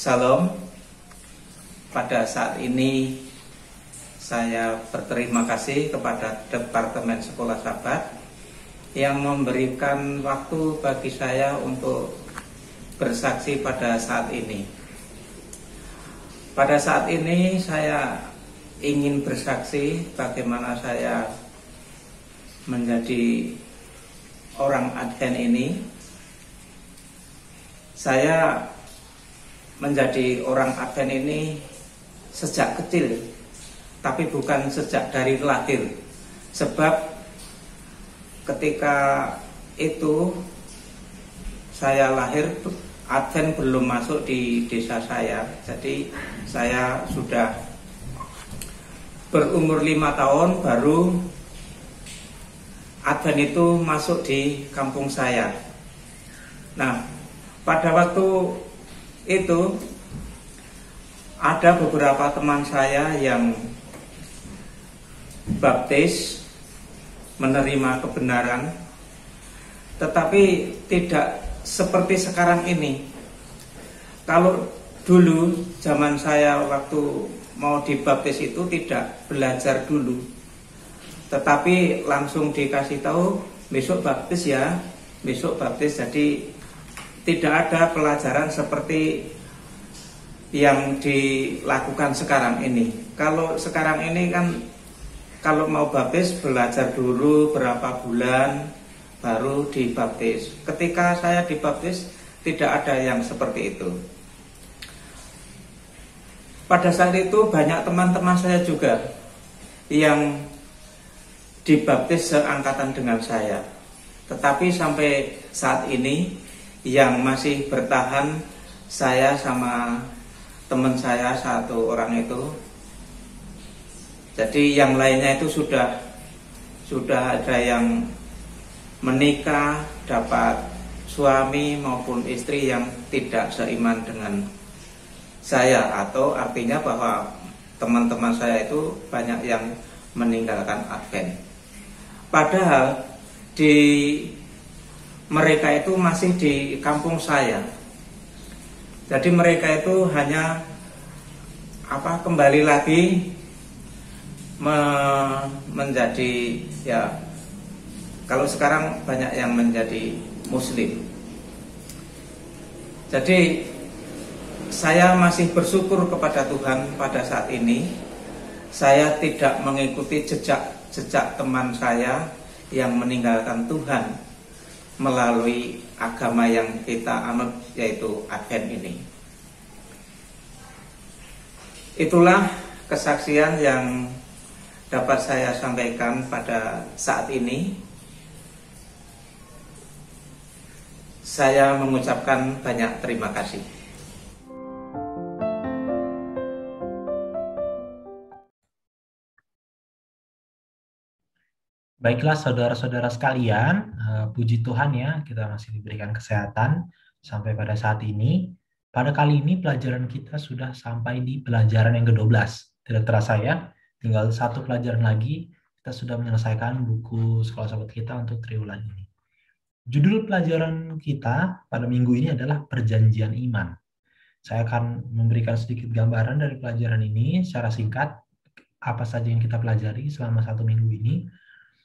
Salam. Pada saat ini saya berterima kasih kepada Departemen Sekolah Sahabat yang memberikan waktu bagi saya untuk bersaksi pada saat ini. Pada saat ini saya ingin bersaksi bagaimana saya menjadi orang Advent ini. Saya menjadi orang Advent ini sejak kecil, tapi bukan sejak dari lahir. Sebab ketika itu saya lahir, Advent belum masuk di desa saya. Jadi saya sudah berumur 5 tahun baru Advent itu masuk di kampung saya. Nah, pada waktu itu ada beberapa teman saya yang baptis, menerima kebenaran, tetapi tidak seperti sekarang ini. Kalau dulu zaman saya waktu mau dibaptis itu tidak belajar dulu, tetapi langsung dikasih tahu besok baptis ya, besok baptis. Jadi tidak ada pelajaran seperti yang dilakukan sekarang ini. Kalau sekarang ini kan kalau mau baptis belajar dulu berapa bulan baru dibaptis. Ketika saya dibaptis tidak ada yang seperti itu. Pada saat itu banyak teman-teman saya juga yang dibaptis seangkatan dengan saya. Tetapi sampai saat ini yang masih bertahan saya sama teman saya satu orang itu. Jadi yang lainnya itu sudah ada yang menikah, dapat suami maupun istri yang tidak seiman dengan saya, atau artinya bahwa teman-teman saya itu banyak yang meninggalkan Advent. Padahal mereka itu masih di kampung saya. Jadi mereka itu hanya kembali lagi menjadi, ya kalau sekarang banyak yang menjadi Muslim. Jadi saya masih bersyukur kepada Tuhan pada saat ini saya tidak mengikuti jejak teman saya yang meninggalkan Tuhan melalui agama yang kita anut, yaitu Advent ini. Itulah kesaksian yang dapat saya sampaikan pada saat ini. Saya mengucapkan banyak terima kasih. Baiklah saudara-saudara sekalian, puji Tuhan ya, kita masih diberikan kesehatan sampai pada saat ini. Pada kali ini pelajaran kita sudah sampai di pelajaran yang ke-12. Tidak terasa ya, tinggal satu pelajaran lagi, kita sudah menyelesaikan buku sekolah sahabat kita untuk triwulan ini. Judul pelajaran kita pada minggu ini adalah Perjanjian Iman. Saya akan memberikan sedikit gambaran dari pelajaran ini secara singkat, apa saja yang kita pelajari selama 1 minggu ini.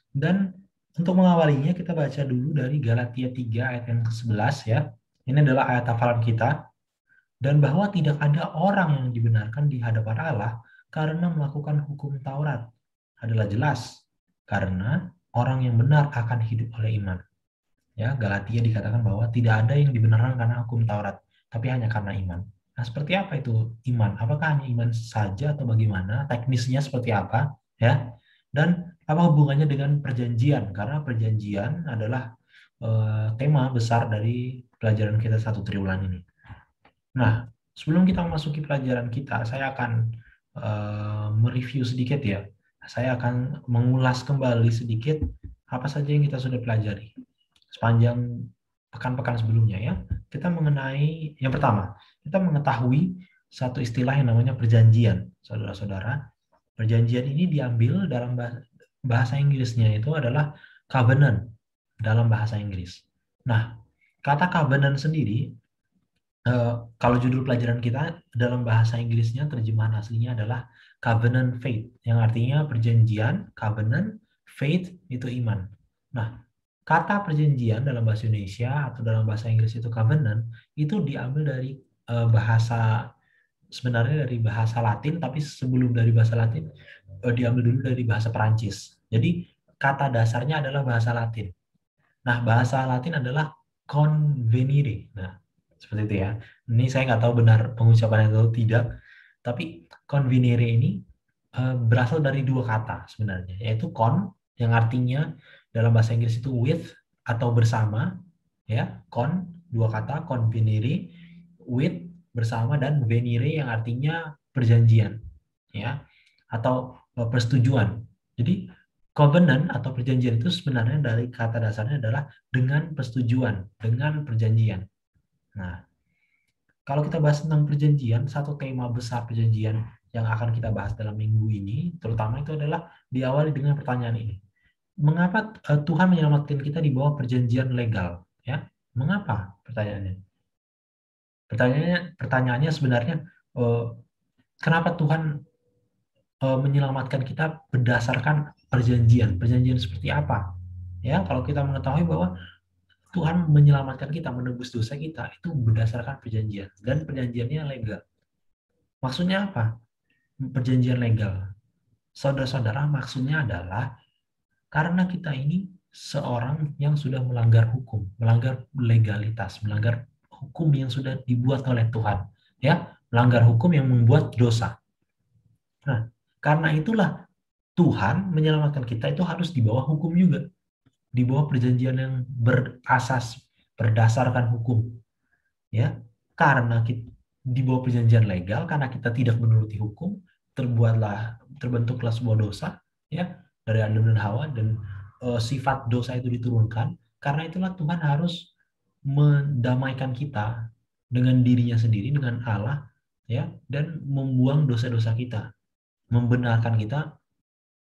Dan untuk mengawalinya kita baca dulu dari Galatia 3 ayat yang ke-11 ya. Ini adalah ayat hafalan kita. Dan bahwa tidak ada orang yang dibenarkan di hadapan Allah karena melakukan hukum Taurat adalah jelas, karena orang yang benar akan hidup oleh iman. Ya, Galatia dikatakan bahwa tidak ada yang dibenarkan karena hukum Taurat, tapi hanya karena iman. Nah, seperti apa itu iman? Apakah hanya iman saja atau bagaimana? Teknisnya seperti apa? Ya. Dan apa hubungannya dengan perjanjian? Karena perjanjian adalah tema besar dari pelajaran kita 1 triwulan ini. Nah, sebelum kita memasuki pelajaran kita, saya akan mereview sedikit ya. Saya akan mengulas kembali sedikit apa saja yang kita sudah pelajari sepanjang pekan-pekan sebelumnya ya. Kita mengenai yang pertama, kita mengetahui satu istilah yang namanya perjanjian, saudara-saudara. Perjanjian ini diambil dalam bahasa Inggrisnya itu adalah covenant dalam bahasa Inggris. Nah, kata covenant sendiri Kalau judul pelajaran kita dalam bahasa Inggrisnya terjemahan aslinya adalah covenant faith, yang artinya perjanjian. Covenant faith itu iman. Nah, kata perjanjian dalam bahasa Indonesia atau dalam bahasa Inggris itu covenant, itu diambil dari bahasa, sebenarnya dari bahasa Latin, tapi sebelum dari bahasa Latin diambil dulu dari bahasa Perancis. Jadi kata dasarnya adalah bahasa Latin. Nah, bahasa Latin adalah convenire. Nah, seperti itu ya. Ini saya nggak tahu benar pengucapannya atau tidak, tapi convenire ini berasal dari dua kata sebenarnya, yaitu con, yang artinya dalam bahasa Inggris itu with atau bersama, ya, con, dua kata, convenire, with, bersama, dan venire yang artinya perjanjian, ya, atau persetujuan. Jadi covenant atau perjanjian itu sebenarnya dari kata dasarnya adalah dengan persetujuan, dengan perjanjian. Nah, kalau kita bahas tentang perjanjian, satu tema besar perjanjian yang akan kita bahas dalam minggu ini, terutama itu adalah diawali dengan pertanyaan ini. Mengapa Tuhan menyelamatkan kita di bawah perjanjian legal? Ya, mengapa? Pertanyaannya sebenarnya, kenapa Tuhan menyelamatkan kita berdasarkan perjanjian? Perjanjian seperti apa? Ya, kalau kita mengetahui bahwa Tuhan menyelamatkan kita, menebus dosa kita, itu berdasarkan perjanjian. Dan perjanjiannya legal. Maksudnya apa? Perjanjian legal. Saudara-saudara, maksudnya adalah karena kita ini seorang yang sudah melanggar hukum, melanggar legalitas, melanggar hukum yang sudah dibuat oleh Tuhan. Ya, melanggar hukum yang membuat dosa. Nah, karena itulah Tuhan menyelamatkan kita itu harus di bawah hukum juga. Di bawah perjanjian yang berasas, berdasarkan hukum. Ya, karena kita di bawah perjanjian legal, karena kita tidak menuruti hukum, terbentuklah sebuah dosa, ya, dari Adam dan Hawa, dan sifat dosa itu diturunkan. Karena itulah Tuhan harus mendamaikan kita dengan dirinya sendiri, dengan Allah, ya, dan membuang dosa-dosa kita, membenarkan kita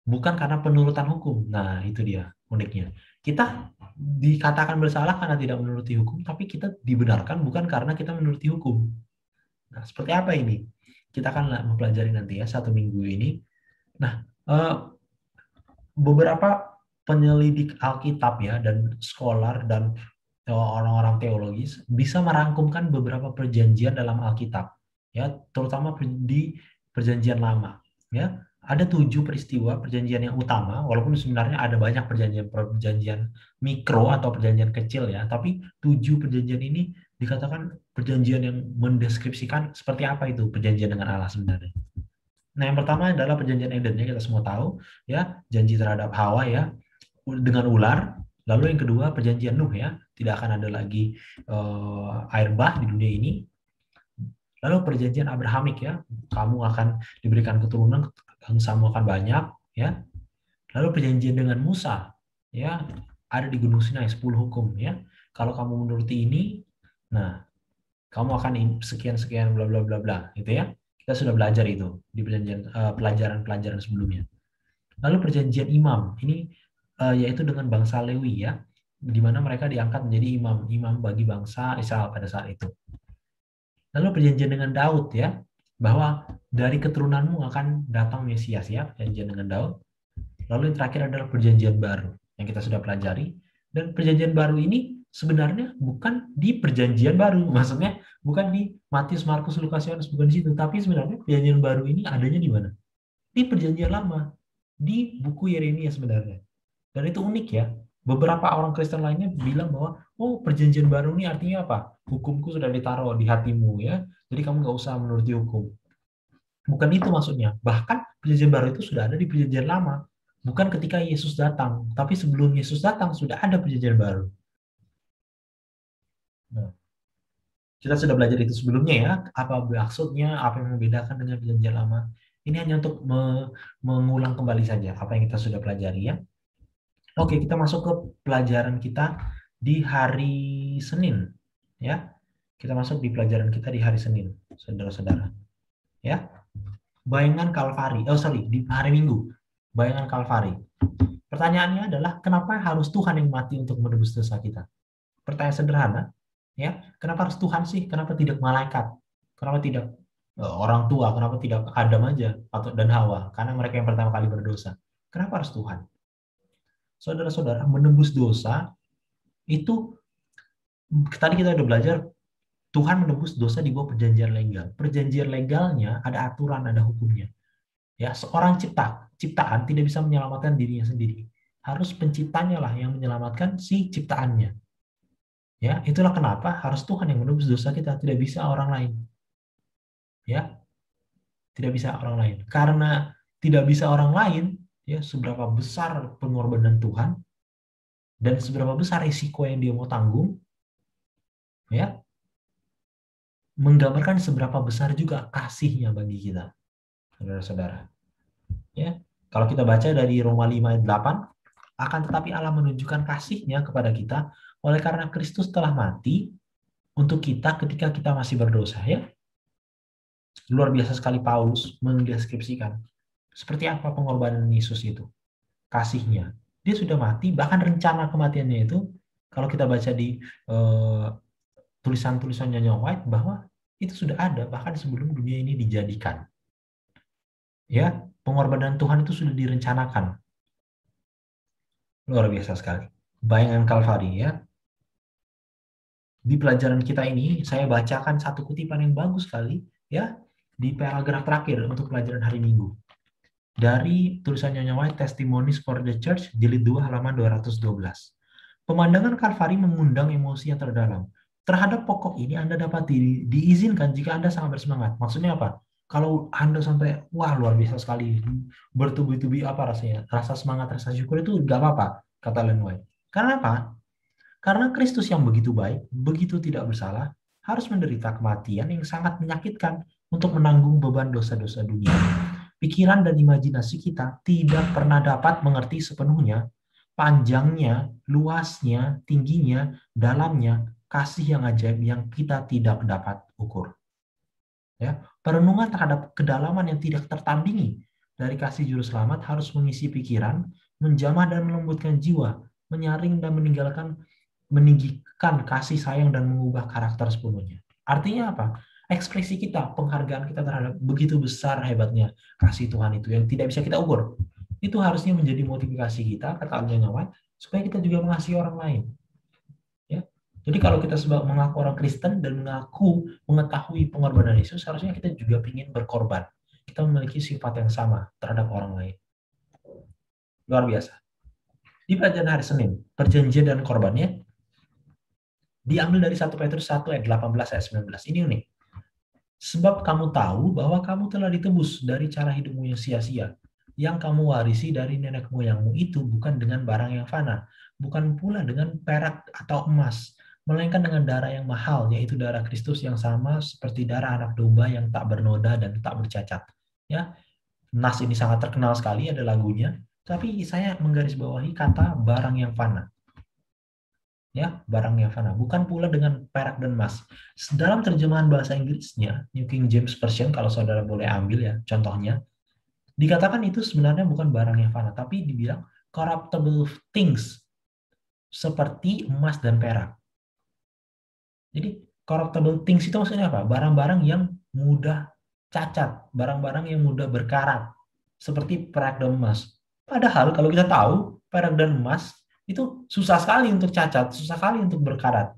bukan karena penurutan hukum. Nah, itu dia uniknya. Kita dikatakan bersalah karena tidak menuruti hukum, tapi kita dibenarkan bukan karena kita menuruti hukum. Nah, seperti apa ini? Kita akan mempelajari nanti ya, satu minggu ini. Nah, beberapa penyelidik Alkitab ya, dan scholar dan orang-orang teologis bisa merangkumkan beberapa perjanjian dalam Alkitab, ya, terutama di perjanjian lama. Ya, ada 7 peristiwa perjanjian yang utama, walaupun sebenarnya ada banyak perjanjian mikro atau perjanjian kecil ya, tapi 7 perjanjian ini dikatakan perjanjian yang mendeskripsikan seperti apa itu perjanjian dengan Allah sebenarnya. Nah, yang pertama adalah perjanjian Eden, ya, kita semua tahu ya, janji terhadap Hawa ya dengan ular. Lalu yang kedua perjanjian Nuh ya, tidak akan ada lagi air bah di dunia ini. Lalu perjanjian Abrahamik ya, kamu akan diberikan keturunan, bangsamu akan banyak ya. Lalu perjanjian dengan Musa ya, ada di Gunung Sinai 10 hukum ya. Kalau kamu menuruti ini, nah kamu akan sekian bla bla bla bla gitu ya. Kita sudah belajar itu di pelajaran-pelajaran sebelumnya. Lalu perjanjian imam ini yaitu dengan bangsa Lewi ya, di mana mereka diangkat menjadi imam bagi bangsa Israel pada saat itu. Lalu perjanjian dengan Daud ya, bahwa dari keturunanmu akan datang Mesias ya, perjanjian dengan Daud. Lalu yang terakhir adalah perjanjian baru yang kita sudah pelajari. Dan perjanjian baru ini sebenarnya bukan di perjanjian baru, maksudnya bukan di Matius, Markus, Lukas, Yohanes, bukan di situ, tapi sebenarnya perjanjian baru ini adanya di mana? Di perjanjian lama, di buku Yeremia sebenarnya. Dan itu unik ya. Beberapa orang Kristen lainnya bilang bahwa, oh, perjanjian baru ini artinya apa? Hukumku sudah ditaruh di hatimu ya, jadi kamu nggak usah menuruti hukum. Bukan itu maksudnya. Bahkan perjanjian baru itu sudah ada di perjanjian lama. Bukan ketika Yesus datang, tapi sebelum Yesus datang sudah ada perjanjian baru. Nah, kita sudah belajar itu sebelumnya ya, apa maksudnya, apa yang membedakan dengan perjanjian lama. Ini hanya untuk mengulang kembali saja apa yang kita sudah pelajari ya. Oke, kita masuk ke pelajaran kita di hari Senin ya. Kita masuk di pelajaran kita di hari Senin, saudara-saudara. Ya. Bayangan Kalvari. Di hari Minggu. Bayangan Kalvari. Pertanyaannya adalah, kenapa harus Tuhan yang mati untuk menebus dosa kita? Pertanyaan sederhana, Ya, kenapa harus Tuhan sih? Kenapa tidak malaikat? Kenapa tidak orang tua? Kenapa tidak Adam aja atau dan Hawa? Karena mereka yang pertama kali berdosa. Kenapa harus Tuhan? Saudara-saudara, menebus dosa itu tadi kita udah belajar Tuhan menebus dosa di bawah perjanjian legal. Perjanjian legalnya ada aturan, ada hukumnya. Ya, seorang ciptaan tidak bisa menyelamatkan dirinya sendiri. Harus penciptanya lah yang menyelamatkan si ciptaannya. Ya, itulah kenapa harus Tuhan yang menebus dosa kita, tidak bisa orang lain. Ya, tidak bisa orang lain. Karena tidak bisa orang lain, ya seberapa besar pengorbanan Tuhan dan seberapa besar risiko yang dia mau tanggung, ya, menggambarkan seberapa besar juga kasihnya bagi kita, saudara-saudara. Ya, kalau kita baca dari Roma 5 ayat 8, akan tetapi Allah menunjukkan kasihnya kepada kita oleh karena Kristus telah mati untuk kita ketika kita masih berdosa. Ya, luar biasa sekali Paulus mendeskripsikan seperti apa pengorbanan Yesus itu, kasihnya. Dia sudah mati, bahkan rencana kematiannya itu, kalau kita baca di tulisan-tulisan Nyonya White, bahwa itu sudah ada bahkan sebelum dunia ini dijadikan. Ya, pengorbanan Tuhan itu sudah direncanakan. Luar biasa sekali. Bayangan Kalvari, ya. Di pelajaran kita ini saya bacakan satu kutipan yang bagus sekali, ya, di paragraf terakhir untuk pelajaran hari Minggu. Dari tulisan Nyonya White, Testimonies for the Church, jilid 2 halaman 212. Pemandangan Kalvari mengundang emosi yang terdalam. Terhadap pokok ini Anda dapat diizinkan jika Anda sangat bersemangat. Maksudnya apa? Kalau Anda sampai, wah luar biasa sekali, bertubi-tubi apa rasanya? Rasa semangat, rasa syukur itu nggak apa-apa, kata Ellen White. Karena apa? Karena Kristus yang begitu baik, begitu tidak bersalah, harus menderita kematian yang sangat menyakitkan untuk menanggung beban dosa-dosa dunia. Pikiran dan imajinasi kita tidak pernah dapat mengerti sepenuhnya panjangnya, luasnya, tingginya, dalamnya, kasih yang ajaib yang kita tidak dapat ukur. Ya, perenungan terhadap kedalaman yang tidak tertandingi dari kasih juru selamat harus mengisi pikiran, menjamah dan melembutkan jiwa, menyaring dan meninggikan kasih sayang dan mengubah karakter sepenuhnya. Artinya apa? Ekspresi kita, penghargaan kita terhadap begitu besar hebatnya kasih Tuhan itu yang tidak bisa kita ukur. Itu harusnya menjadi motivasi kita, kata Nyonya White, supaya kita juga mengasihi orang lain. Ya. Jadi kalau kita mengaku orang Kristen dan mengetahui pengorbanan Yesus, harusnya kita juga ingin berkorban. Kita memiliki sifat yang sama terhadap orang lain. Luar biasa. Di pelajaran hari Senin, perjanjian dan korbannya diambil dari 1 Petrus 1 ayat 18 ayat 19. Ini unik. Sebab kamu tahu bahwa kamu telah ditebus dari cara hidupmu yang sia-sia, yang kamu warisi dari nenek moyangmu itu bukan dengan barang yang fana, bukan pula dengan perak atau emas, melainkan dengan darah yang mahal, yaitu darah Kristus yang sama seperti darah anak domba yang tak bernoda dan tak bercacat. Ya, nas ini sangat terkenal sekali, ada lagunya, tapi saya menggarisbawahi kata barang yang fana. Ya, barang yang fana, bukan pula dengan perak dan emas. Dalam terjemahan bahasa Inggrisnya, New King James Version, kalau saudara boleh ambil ya, contohnya, dikatakan itu sebenarnya bukan barang yang fana, tapi dibilang corruptible things, seperti emas dan perak. Jadi, corruptible things itu maksudnya apa? Barang-barang yang mudah cacat, barang-barang yang mudah berkarat, seperti perak dan emas. Padahal kalau kita tahu, perak dan emas itu susah sekali untuk cacat, susah sekali untuk berkarat.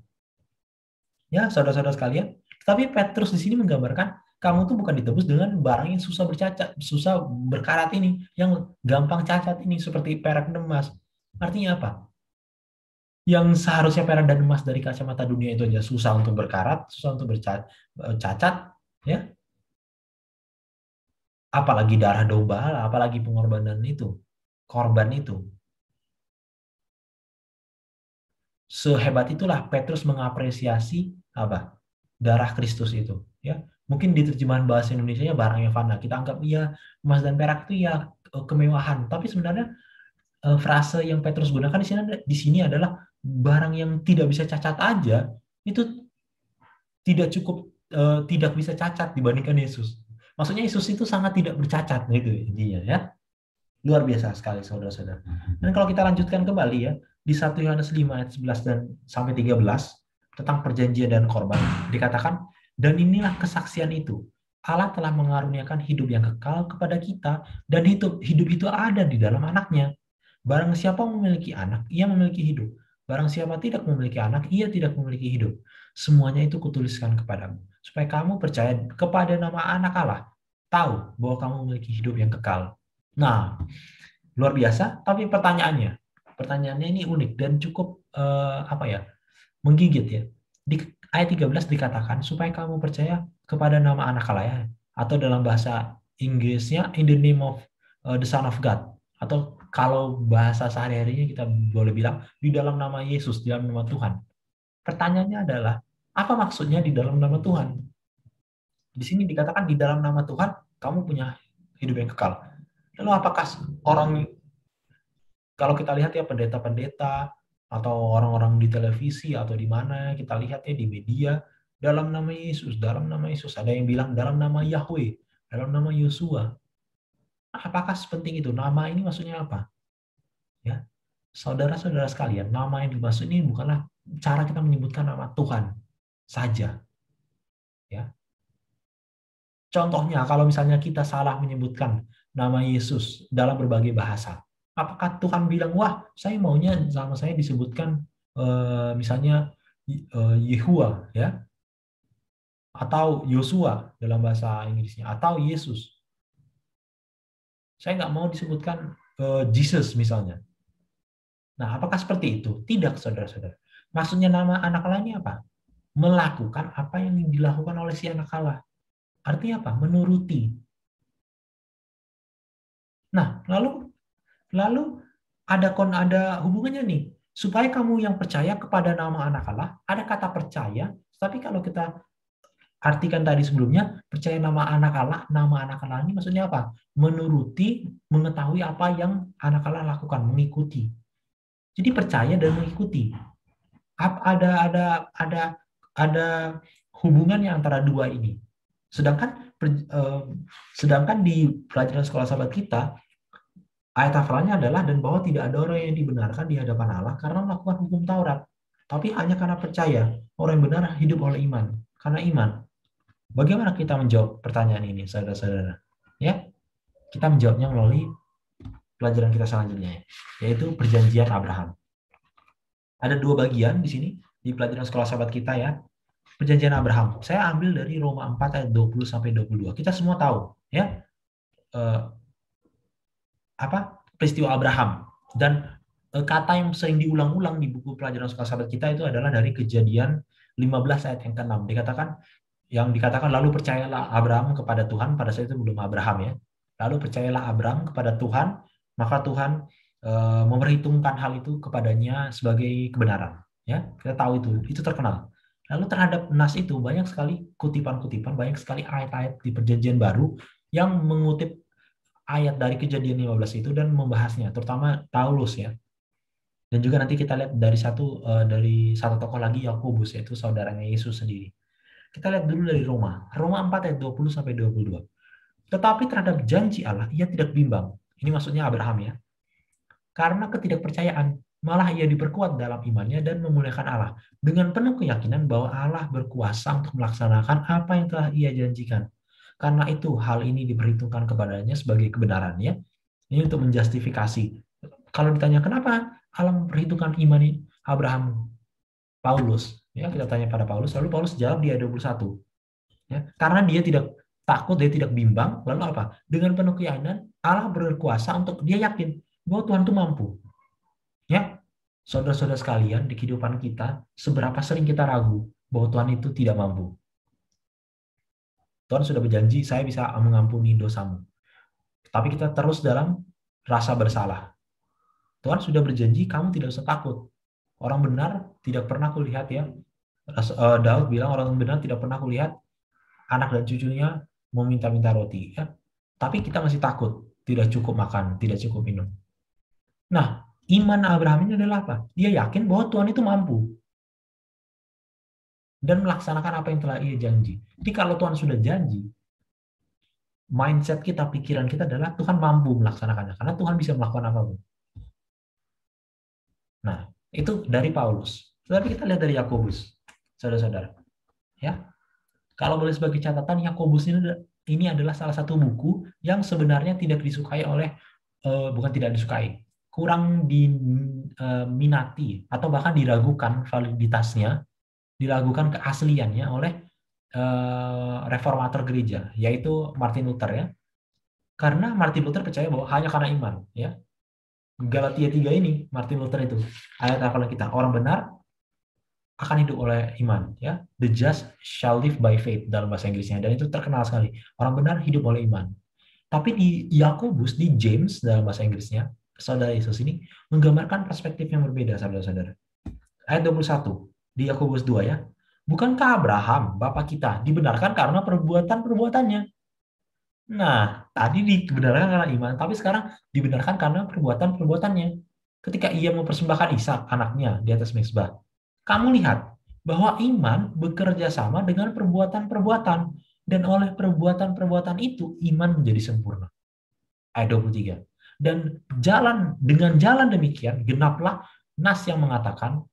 Ya, saudara-saudara sekalian. Tapi Petrus di sini menggambarkan kamu tuh bukan ditebus dengan barang yang susah bercacat, susah berkarat ini, yang gampang cacat ini seperti perak dan emas. Artinya apa? Yang seharusnya perak dan emas dari kacamata dunia itu aja susah untuk berkarat, susah untuk bercacat, ya. Apalagi darah domba, apalagi pengorbanan itu, korban itu. Sehebat itulah Petrus mengapresiasi apa? Darah Kristus itu, ya. Mungkin di terjemahan bahasa Indonesianya barang yang fana. Kita anggap ya emas dan perak itu ya kemewahan, tapi sebenarnya frase yang Petrus gunakan di sini adalah barang yang tidak bisa cacat aja itu tidak cukup, tidak bisa cacat dibandingkan Yesus. Maksudnya Yesus itu sangat tidak bercacat gitu intinya, ya. Luar biasa sekali saudara-saudara. Dan kalau kita lanjutkan kembali ya, di 1 Yohanes 5 ayat 11 dan sampai 13, tentang perjanjian dan korban, dikatakan, dan inilah kesaksian itu. Allah telah mengaruniakan hidup yang kekal kepada kita, dan hidup itu ada di dalam anaknya. Barang siapa memiliki anak, ia memiliki hidup. Barang siapa tidak memiliki anak, ia tidak memiliki hidup. Semuanya itu kutuliskan kepadamu, supaya kamu percaya kepada nama anak Allah, tahu bahwa kamu memiliki hidup yang kekal. Nah, luar biasa, tapi pertanyaannya ini unik dan cukup menggigit ya. Di ayat 13 dikatakan supaya kamu percaya kepada nama anak Allah ya, atau dalam bahasa Inggrisnya in the name of the Son of God, atau kalau bahasa sehari-harinya kita boleh bilang di dalam nama Yesus, di dalam nama Tuhan. Pertanyaannya adalah apa maksudnya di dalam nama Tuhan? Di sini dikatakan di dalam nama Tuhan kamu punya hidup yang kekal. Lalu apakah orang, kalau kita lihat ya pendeta-pendeta atau orang-orang di televisi atau di mana kita lihatnya di media, dalam nama Yesus, ada yang bilang dalam nama Yahweh, dalam nama Yosua. Apakah sepenting itu? Nama ini maksudnya apa? Ya, saudara-saudara sekalian, nama yang dimaksud ini bukanlah cara kita menyebutkan nama Tuhan saja. Ya. Contohnya, kalau misalnya kita salah menyebutkan nama Yesus dalam berbagai bahasa, apakah Tuhan bilang, wah, saya maunya sama saya disebutkan misalnya Yehua, ya, atau Yosua dalam bahasa Inggrisnya, atau Yesus. Saya nggak mau disebutkan Jesus misalnya. Nah, apakah seperti itu? Tidak, saudara-saudara. Maksudnya nama anak Allah ini apa? Melakukan apa yang dilakukan oleh si anak Allah. Artinya apa? Menuruti. Nah, lalu ada hubungannya nih. Supaya kamu yang percaya kepada nama anak Allah, ada kata percaya, tapi kalau kita artikan tadi sebelumnya, percaya nama anak Allah ini maksudnya apa? Menuruti, mengetahui apa yang anak Allah lakukan, mengikuti. Jadi percaya dan mengikuti. Ada hubungannya antara dua ini. Sedangkan di pelajaran sekolah sahabat kita, ayat hafalannya adalah dan bahwa tidak ada orang yang dibenarkan di hadapan Allah karena melakukan hukum Taurat, tapi hanya karena percaya. Orang yang benar hidup oleh iman, karena iman. Bagaimana kita menjawab pertanyaan ini, saudara-saudara? Ya, kita menjawabnya melalui pelajaran kita selanjutnya, yaitu perjanjian Abraham. Ada dua bagian di sini di pelajaran sekolah sahabat kita ya. Perjanjian Abraham. Saya ambil dari Roma 4 ayat 20 sampai 22. Kita semua tahu ya peristiwa Abraham, dan kata yang sering diulang-ulang di buku pelajaran sekolah sahabat kita itu adalah dari Kejadian 15 ayat yang ke-6. Dikatakan lalu percayalah Abraham kepada Tuhan, pada saat itu belum Abraham ya. Lalu percayalah Abraham kepada Tuhan, maka Tuhan memperhitungkan hal itu kepadanya sebagai kebenaran. Ya, kita tahu itu terkenal. Lalu terhadap nas itu banyak sekali kutipan-kutipan, banyak sekali ayat-ayat di Perjanjian Baru yang mengutip ayat dari Kejadian 15 itu dan membahasnya, terutama Paulus ya. Dan juga nanti kita lihat dari satu tokoh lagi, Yakobus, yaitu saudaranya Yesus sendiri. Kita lihat dulu dari Roma 4 ayat 20 sampai 22. Tetapi terhadap janji Allah ia tidak bimbang. Ini maksudnya Abraham ya. Karena ketidakpercayaan, malah ia diperkuat dalam imannya dan memuliakan Allah dengan penuh keyakinan bahwa Allah berkuasa untuk melaksanakan apa yang telah ia janjikan. Karena itu hal ini diperhitungkan kepadanya sebagai kebenaran ya. Ini untuk menjustifikasi. Kalau ditanya kenapa Allah memperhitungkan iman Abraham, Paulus, ya kita tanya pada Paulus, lalu Paulus jawab di ayat 21. Ya, karena dia tidak takut, dia tidak bimbang, lalu apa? Dengan penuh keyakinan Allah berkuasa untuk dia yakin bahwa Tuhan itu mampu. Ya, saudara-saudara sekalian, di kehidupan kita, seberapa sering kita ragu bahwa Tuhan itu tidak mampu? Tuhan sudah berjanji, saya bisa mengampuni dosamu. Tapi kita terus dalam rasa bersalah. Tuhan sudah berjanji, kamu tidak usah takut. Orang benar tidak pernah kulihat ya. Daud bilang orang benar tidak pernah kulihat anak dan cucunya meminta-minta roti. Ya. Tapi kita masih takut, tidak cukup makan, tidak cukup minum. Nah, iman Abraham ini adalah apa? Dia yakin bahwa Tuhan itu mampu dan melaksanakan apa yang telah ia janji. Jadi kalau Tuhan sudah janji, mindset kita, pikiran kita adalah Tuhan mampu melaksanakannya, karena Tuhan bisa melakukan apapun. Nah, itu dari Paulus. Tetapi kita lihat dari Yakobus. saudara-saudara. Ya, kalau boleh sebagai catatan, Yakobus ini adalah salah satu buku yang sebenarnya tidak disukai oleh, bukan tidak disukai, kurang diminati atau bahkan diragukan validitasnya, diragukan keasliannya oleh reformator gereja, yaitu Martin Luther ya. Karena Martin Luther percaya bahwa hanya karena iman, ya. Galatia 3 ini, Martin Luther itu ayat hafalan kita, orang benar akan hidup oleh iman, ya. The just shall live by faith dalam bahasa Inggrisnya, dan itu terkenal sekali. Orang benar hidup oleh iman. Tapi di Yakobus, di James dalam bahasa Inggrisnya, saudara Yesus ini menggambarkan perspektif yang berbeda, saudara-saudara. Ayat 21 di Yakobus 2 ya. Bukankah Abraham, bapak kita, dibenarkan karena perbuatan-perbuatannya? Nah, tadi dibenarkan karena iman, tapi sekarang dibenarkan karena perbuatan-perbuatannya. Ketika ia mempersembahkan Ishak, anaknya, di atas mezbah. Kamu lihat bahwa iman bekerja sama dengan perbuatan-perbuatan. Dan oleh perbuatan-perbuatan itu, iman menjadi sempurna. Ayat 23. Dan dengan jalan demikian, genaplah nas yang mengatakan,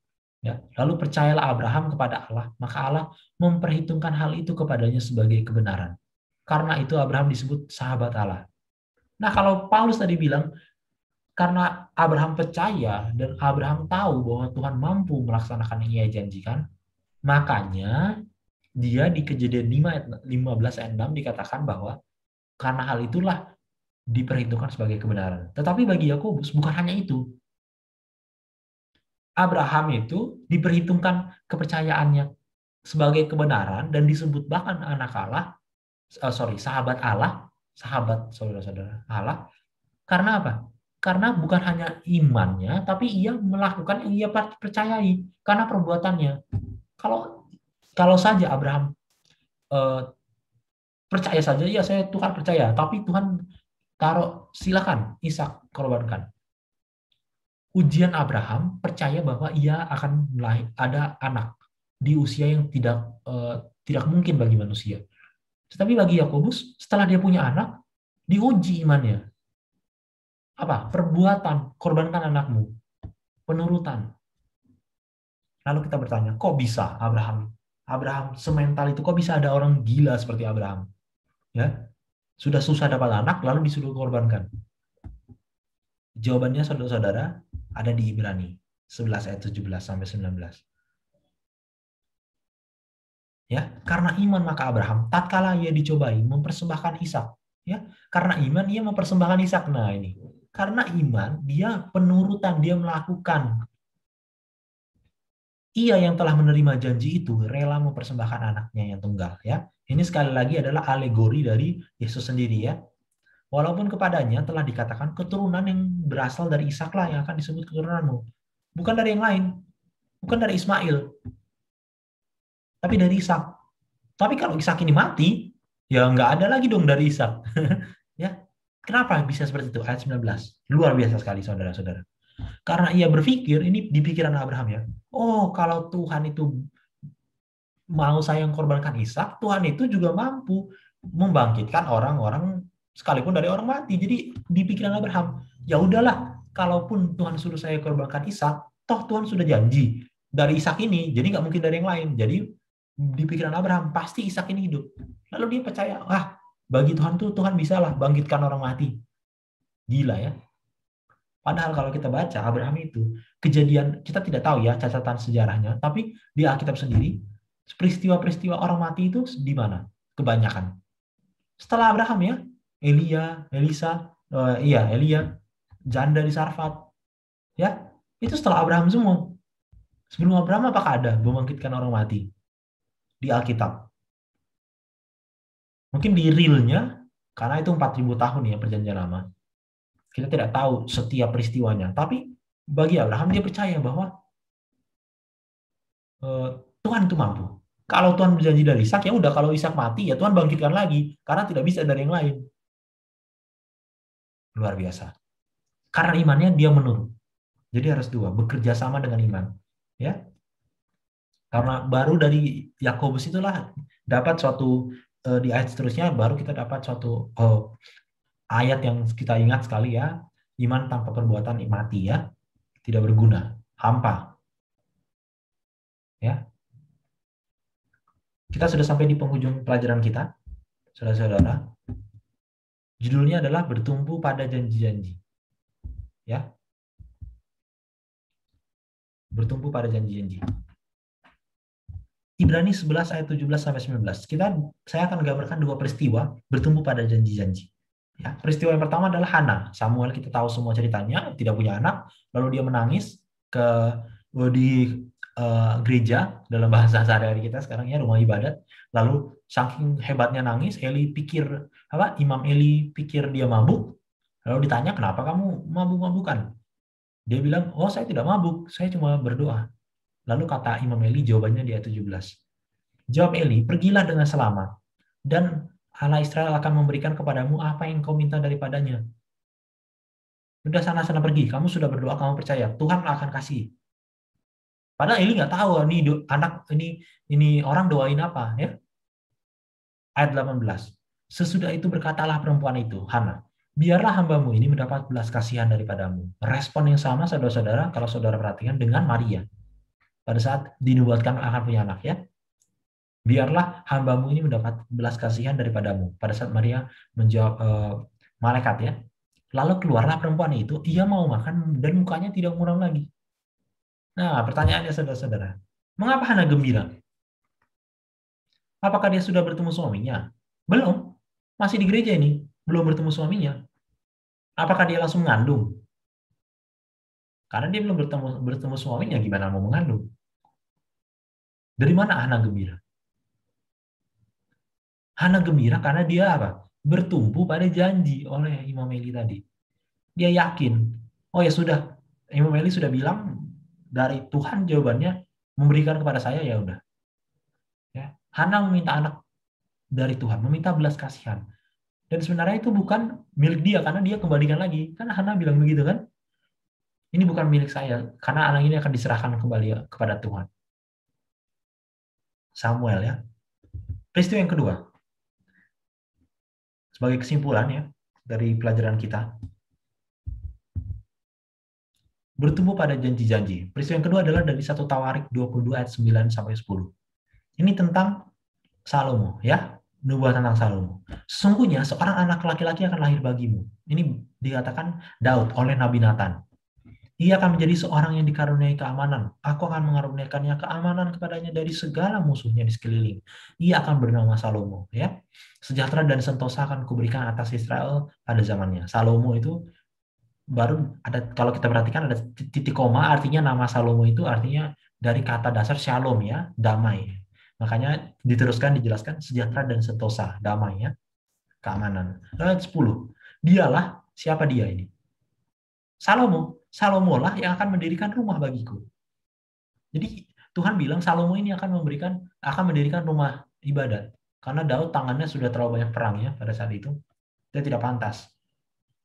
ya, lalu percayalah Abraham kepada Allah, maka Allah memperhitungkan hal itu kepadanya sebagai kebenaran. Karena itu Abraham disebut sahabat Allah. Nah, kalau Paulus tadi bilang, karena Abraham percaya dan Abraham tahu bahwa Tuhan mampu melaksanakan yang ia janjikan, makanya dia di Kejadian 15 ayat 6 dikatakan bahwa karena hal itulah diperhitungkan sebagai kebenaran. Tetapi bagi Yakobus bukan hanya itu. Abraham itu diperhitungkan kepercayaannya sebagai kebenaran dan disebut bahkan anak Allah, sahabat Allah, sahabat saudara-saudara Allah. Karena apa? Karena bukan hanya imannya, tapi ia melakukan yang ia percayai karena perbuatannya. Kalau saja Abraham percaya saja, ya saya Tuhan percaya, tapi Tuhan taruh silakan Ishak korbankan. Ujian Abraham percaya bahwa ia akan ada anak di usia yang tidak mungkin bagi manusia. Tetapi bagi Yakobus, setelah dia punya anak, diuji imannya. Apa? Perbuatan, korbankan anakmu. Penurutan. Lalu kita bertanya, kok bisa Abraham semental itu, kok bisa ada orang gila seperti Abraham? Ya, sudah susah dapat anak, lalu disuruh korbankan. Jawabannya saudara-saudara ada di Ibrani 11 ayat 17 sampai 19. Ya, karena iman maka Abraham tatkala ia dicobai mempersembahkan Ishak, ya. Karena iman ia mempersembahkan Ishak. Nah, ini. Karena iman dia penurutan, dia melakukan. Ia yang telah menerima janji itu rela mempersembahkan anaknya yang tunggal, ya. Ini sekali lagi adalah alegori dari Yesus sendiri, ya. Walaupun kepadanya telah dikatakan keturunan yang berasal dari Ishaklah yang akan disebut keturunanmu. Bukan dari yang lain. Bukan dari Ismail. Tapi dari Ishak. Tapi kalau Ishak ini mati, ya nggak ada lagi dong dari Ishak. Ya, kenapa bisa seperti itu? Ayat 19. Luar biasa sekali, saudara-saudara. Karena ia berpikir, ini di pikiran Abraham ya, oh kalau Tuhan itu mau saya korbankan Ishak, Tuhan itu juga mampu membangkitkan orang-orang sekalipun dari orang mati. Jadi di pikiran Abraham, ya udahlah, kalaupun Tuhan suruh saya korbankan Ishak, toh Tuhan sudah janji dari Ishak ini, jadi nggak mungkin dari yang lain. Jadi di pikiran Abraham pasti Ishak ini hidup. Lalu dia percaya, bagi Tuhan tuh Tuhan bisalah bangkitkan orang mati. Gila ya. Padahal kalau kita baca Abraham itu kejadian, kita tidak tahu ya catatan sejarahnya, tapi di Alkitab sendiri peristiwa-peristiwa orang mati itu di mana? Kebanyakan setelah Abraham ya, Elia, janda di Sarfat, ya itu setelah Abraham semua. Sebelum Abraham apakah ada membangkitkan orang mati di Alkitab? Mungkin di realnya, karena itu 4.000 tahun ya perjanjian lama. Kita tidak tahu setiap peristiwanya. Tapi bagi Abraham dia percaya bahwa Tuhan itu mampu. Kalau Tuhan berjanji dari Ishak, ya udah kalau Ishak mati, ya Tuhan bangkitkan lagi. Karena tidak bisa dari yang lain. Luar biasa. Karena imannya dia menurut. Jadi harus dua, bekerja sama dengan iman. Ya. Karena baru dari Yakobus itulah dapat suatu, di ayat seterusnya baru kita dapat suatu ayat yang kita ingat sekali ya, iman tanpa perbuatan mati ya, tidak berguna, hampa. Ya. Kita sudah sampai di penghujung pelajaran kita, saudara-saudara. Judulnya adalah bertumpu pada janji-janji. Ya. Bertumpu pada janji-janji. Ibrani 11 ayat 17 sampai 19. Saya akan gambarkan dua peristiwa bertumpu pada janji-janji. Ya, peristiwa yang pertama adalah Hana. Samuel, kita tahu semua ceritanya, tidak punya anak, lalu dia menangis di gereja, dalam bahasa sehari-hari kita sekarang ya, rumah ibadat. Lalu saking hebatnya nangis, Imam Eli pikir dia mabuk. Lalu ditanya, kenapa kamu mabuk-mabukan? Dia bilang, oh saya tidak mabuk, saya cuma berdoa. Lalu kata Imam Eli, jawabannya di ayat 17. Jawab Eli, pergilah dengan selamat, dan Allah Israel akan memberikan kepadamu apa yang kau minta daripadanya. Udah sana-sana pergi, kamu sudah berdoa, kamu percaya, Tuhan akan kasih. Padahal Eli nggak tahu ini orang doain apa, ya. Ayat 18. Sesudah itu berkatalah perempuan itu, Hana, biarlah hambamu ini mendapat belas kasihan daripadamu. Respon yang sama, saudara-saudara, kalau saudara perhatikan dengan Maria. Pada saat dinubuatkan akan punya anak, ya. Biarlah hambamu ini mendapat belas kasihan daripadamu. Pada saat Maria menjawab malaikat, ya. Lalu keluarlah perempuan itu, ia mau makan dan mukanya tidak muram lagi. Nah, pertanyaannya saudara-saudara, mengapa Hana gembira? Apakah dia sudah bertemu suaminya? Belum, masih di gereja ini, belum bertemu suaminya. Apakah dia langsung mengandung? Karena dia belum bertemu suaminya, gimana mau mengandung? Dari mana Hana gembira? Hana gembira karena dia apa? Bertumpu pada janji oleh Imam Eli tadi. Dia yakin, oh ya sudah, Imam Eli sudah bilang dari Tuhan jawabannya memberikan kepada saya, ya udah. Ya. Hana meminta anak dari Tuhan, meminta belas kasihan. Dan sebenarnya itu bukan milik dia karena dia kembalikan lagi. Kan Hana bilang begitu kan? Ini bukan milik saya karena anak ini akan diserahkan kembali kepada Tuhan. Samuel, ya. Peristiwa yang kedua. Sebagai kesimpulan, ya, dari pelajaran kita. Bertumbuh pada janji-janji. Peristiwa yang kedua adalah dari 1 Tawarik 22 ayat 9 sampai 10. Ini tentang Salomo, ya. Nubuat tentang Salomo. Sesungguhnya seorang anak laki-laki akan lahir bagimu. Ini dikatakan Daud oleh Nabi Nathan. Ia akan menjadi seorang yang dikaruniai keamanan. Aku akan mengaruniakannya keamanan kepadanya dari segala musuhnya di sekeliling. Ia akan bernama Salomo, ya. Sejahtera dan sentosa akan kuberikan atas Israel pada zamannya. Salomo itu baru ada, kalau kita perhatikan ada titik koma, artinya nama Salomo itu artinya dari kata dasar shalom, ya, damai. Makanya diteruskan dijelaskan sejahtera dan sentosa, damai, ya, keamanan. Ayat 10. Dialah, siapa dia ini? Salomo lah yang akan mendirikan rumah bagiku. Jadi Tuhan bilang Salomo ini akan mendirikan rumah ibadat. Karena Daud tangannya sudah terlalu banyak perang, ya, pada saat itu. Dia tidak pantas.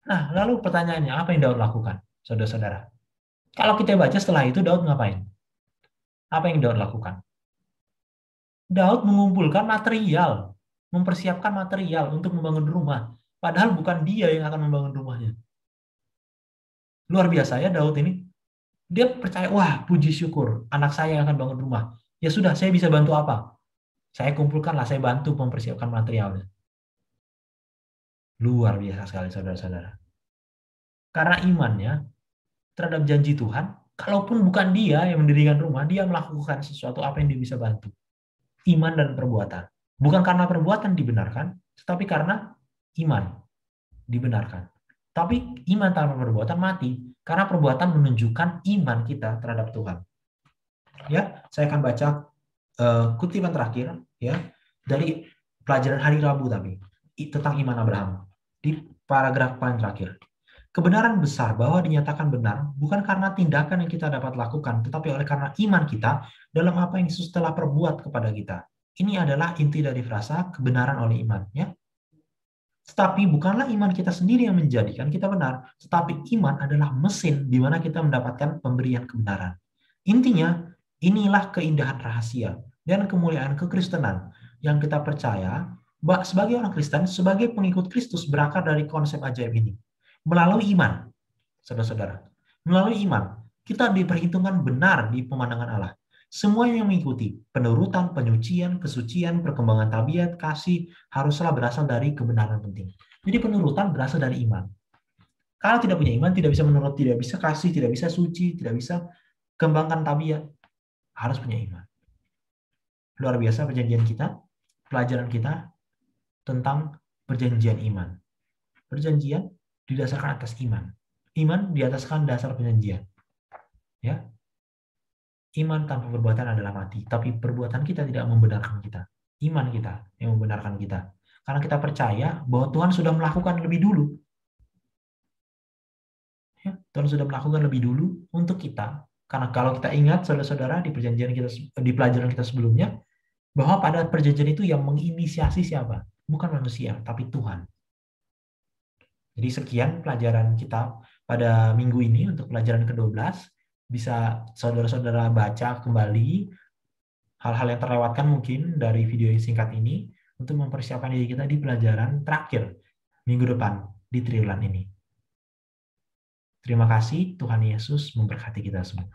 Nah, lalu pertanyaannya, apa yang Daud lakukan, saudara-saudara? Kalau kita baca setelah itu, Daud ngapain? Apa yang Daud lakukan? Daud mengumpulkan material, mempersiapkan material untuk membangun rumah. Padahal bukan dia yang akan membangun rumahnya. Luar biasa, ya, Daud ini. Dia percaya, wah, puji syukur, anak saya yang akan bangun rumah. Ya sudah, saya bisa bantu apa? Saya kumpulkanlah, saya bantu mempersiapkan materialnya. Luar biasa sekali, saudara-saudara. Karena imannya terhadap janji Tuhan, kalaupun bukan dia yang mendirikan rumah, dia melakukan sesuatu apa yang dia bisa bantu. Iman dan perbuatan. Bukan karena perbuatan dibenarkan, tetapi karena iman dibenarkan. Tapi iman tanpa perbuatan mati, karena perbuatan menunjukkan iman kita terhadap Tuhan. Ya, saya akan baca kutipan terakhir, ya, dari pelajaran hari Rabu tadi tentang iman Abraham di paragraf paling terakhir. Kebenaran besar bahwa dinyatakan benar bukan karena tindakan yang kita dapat lakukan, tetapi oleh karena iman kita dalam apa yang Yesus telah perbuat kepada kita. Ini adalah inti dari frasa kebenaran oleh iman, ya. Tetapi bukanlah iman kita sendiri yang menjadikan kita benar, tetapi iman adalah mesin di mana kita mendapatkan pemberian kebenaran. Intinya, inilah keindahan rahasia dan kemuliaan kekristenan yang kita percaya bahwa sebagai orang Kristen, sebagai pengikut Kristus berakar dari konsep ajaib ini. Melalui iman, saudara-saudara, melalui iman, kita diperhitungkan benar di pemandangan Allah. Semua yang mengikuti penurutan, penyucian, kesucian, perkembangan tabiat, kasih haruslah berasal dari kebenaran penting. Jadi penurutan berasal dari iman. Kalau tidak punya iman, tidak bisa menurut, tidak bisa kasih, tidak bisa suci, tidak bisa kembangkan tabiat. Harus punya iman. Luar biasa perjanjian kita, pelajaran kita tentang perjanjian iman. Perjanjian didasarkan atas iman. Iman di ataskan dasar perjanjian. Ya, iman tanpa perbuatan adalah mati, tapi perbuatan kita tidak membenarkan kita. Iman kita yang membenarkan kita. Karena kita percaya bahwa Tuhan sudah melakukan lebih dulu. Ya, Tuhan sudah melakukan lebih dulu untuk kita. Karena kalau kita ingat, saudara-saudara, di perjanjian kita, di pelajaran kita sebelumnya, bahwa pada perjanjian itu yang menginisiasi siapa? Bukan manusia, tapi Tuhan. Jadi sekian pelajaran kita pada minggu ini untuk pelajaran ke-12. Bisa saudara-saudara baca kembali hal-hal yang terlewatkan mungkin dari video yang singkat ini untuk mempersiapkan diri kita di pelajaran terakhir minggu depan di triwulan ini. Terima kasih, Tuhan Yesus memberkati kita semua.